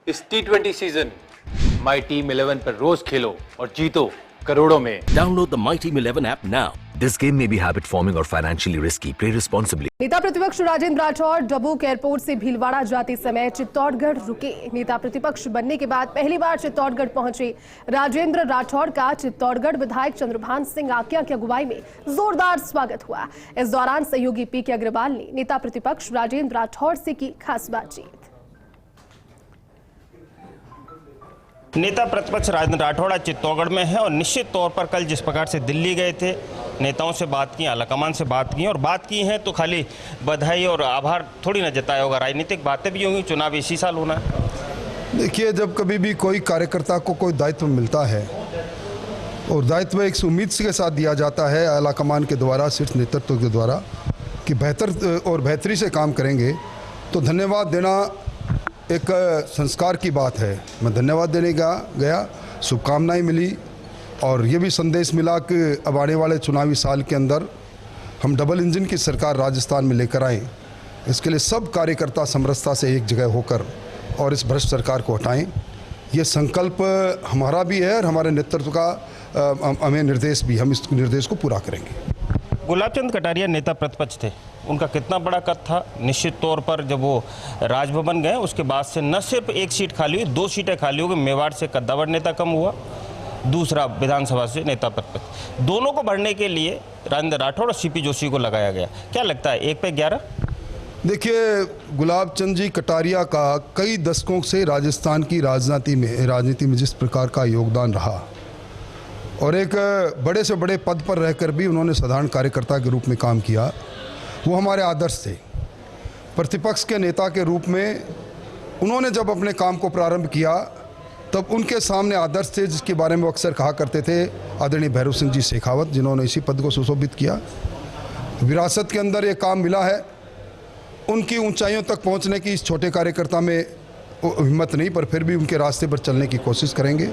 इस T20 season my team 11 पर रोज खेलो और जीतो करोड़ों में। Download the My Team 11 app now. This game may be habit forming or financially risky. Play responsibly. नेता प्रतिपक्ष राजेंद्र राठौड़ डबुक एयरपोर्ट से भीलवाड़ा जाते समय चित्तौड़गढ़ रुके। नेता प्रतिपक्ष बनने के बाद पहली बार चित्तौड़गढ़ पहुंचे राजेंद्र राठौड़ का चित्तौड़गढ़ विधायक चंद्रभान सिंह आकिया की अगुवाई में जोरदार स्वागत हुआ। इस दौरान सहयोगी पीके अग्रवाल ने नेता प्रतिपक्ष राजेंद्र राठौड़ से की खास बातचीत। नेता प्रतिपक्ष राजेंद्र राठौड़ आज चित्तौड़गढ़ में है और निश्चित तौर पर कल जिस प्रकार से दिल्ली गए थे, नेताओं से बात की, आलाकमान से बात की और बात की है तो खाली बधाई और आभार थोड़ी ना जताया होगा, राजनीतिक बातें भी होंगी। चुनाव इसी साल होना है। देखिए, जब कभी भी कोई कार्यकर्ता को कोई दायित्व मिलता है और दायित्व एक उम्मीद के साथ दिया जाता है आलाकमान के द्वारा, शीर्ष नेतृत्व के द्वारा कि बेहतर और बेहतरी से काम करेंगे, तो धन्यवाद देना एक संस्कार की बात है। मैं धन्यवाद देने गया, शुभकामनाएं मिली और ये भी संदेश मिला कि अब आने वाले चुनावी साल के अंदर हम डबल इंजन की सरकार राजस्थान में लेकर आएँ। इसके लिए सब कार्यकर्ता समरसता से एक जगह होकर और इस भ्रष्ट सरकार को हटाएं। ये संकल्प हमारा भी है और हमारे नेतृत्व का हमें निर्देश भी, हम इस निर्देश को पूरा करेंगे। गुलाब चंद कटारिया नेता प्रतिपक्ष थे, उनका कितना बड़ा कद था। निश्चित तौर पर जब वो राजभवन गए उसके बाद से न सिर्फ एक सीट खाली हुई, 2 सीटें खाली हो गई। मेवाड़ से कद्दावर नेता कम हुआ, दूसरा विधानसभा से नेता प्रतिपक्ष। दोनों को बढ़ने के लिए राजेंद्र राठौड़ और सीपी जोशी को लगाया गया। क्या लगता है 1 पे 11? देखिए, गुलाब चंद जी कटारिया का कई दशकों से राजस्थान की राजनीति में जिस प्रकार का योगदान रहा और एक बड़े से बड़े पद पर रहकर भी उन्होंने साधारण कार्यकर्ता के रूप में काम किया, वो हमारे आदर्श थे। प्रतिपक्ष के नेता के रूप में उन्होंने जब अपने काम को प्रारंभ किया तब उनके सामने आदर्श थे जिसके बारे में वो अक्सर कहा करते थे आदरणीय भैरव सिंह जी शेखावत, जिन्होंने इसी पद को सुशोभित किया। विरासत के अंदर ये काम मिला है। उनकी ऊंचाइयों तक पहुंचने की इस छोटे कार्यकर्ता में हिम्मत नहीं, पर फिर भी उनके रास्ते पर चलने की कोशिश करेंगे।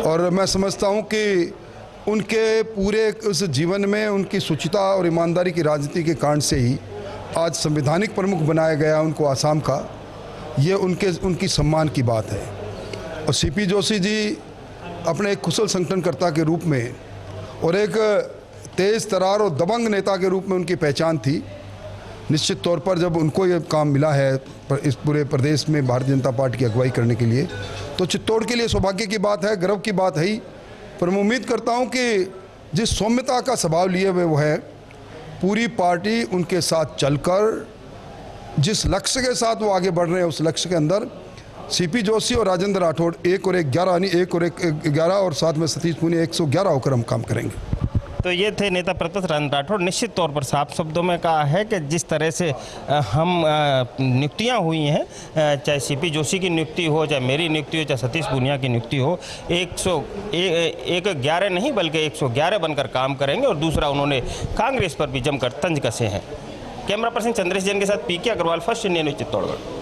और मैं समझता हूं कि उनके पूरे उस जीवन में उनकी शुचिता और ईमानदारी की राजनीति के कारण से ही आज संवैधानिक प्रमुख बनाया गया उनको आसाम का। ये उनकी सम्मान की बात है। और सीपी जोशी जी अपने एक कुशल संगठनकर्ता के रूप में और एक तेज़ तरार और दबंग नेता के रूप में उनकी पहचान थी। निश्चित तौर पर जब उनको ये काम मिला है इस पूरे प्रदेश में भारतीय जनता पार्टी की अगुवाई करने के लिए, तो चित्तौड़ के लिए सौभाग्य की बात है, गर्व की बात है ही। पर मैं उम्मीद करता हूं कि जिस सौम्यता का स्वभाव लिए हुए वो है, पूरी पार्टी उनके साथ चलकर जिस लक्ष्य के साथ वो आगे बढ़ रहे हैं उस लक्ष्य के अंदर सीपी जोशी और राजेंद्र राठौड़ 1 और 1 11 यानी 1 और 1 11 और साथ में सतीश पूनिया 111 होकर हम काम करेंगे। तो ये थे नेता प्रतिपक्ष राजेंद्र राठौड़। निश्चित तौर पर साफ शब्दों में कहा है कि जिस तरह से हम नियुक्तियां हुई हैं, चाहे सीपी जोशी की नियुक्ति हो, चाहे मेरी नियुक्ति हो, चाहे सतीश पूनिया की नियुक्ति हो, 111 नहीं बल्कि 111 बनकर काम करेंगे। और दूसरा, उन्होंने कांग्रेस पर भी जमकर तंज कसे हैं। कैमरा पर्सन चंद्रेश जैन के साथ PK Agrawal, first India news, Chittorgarh.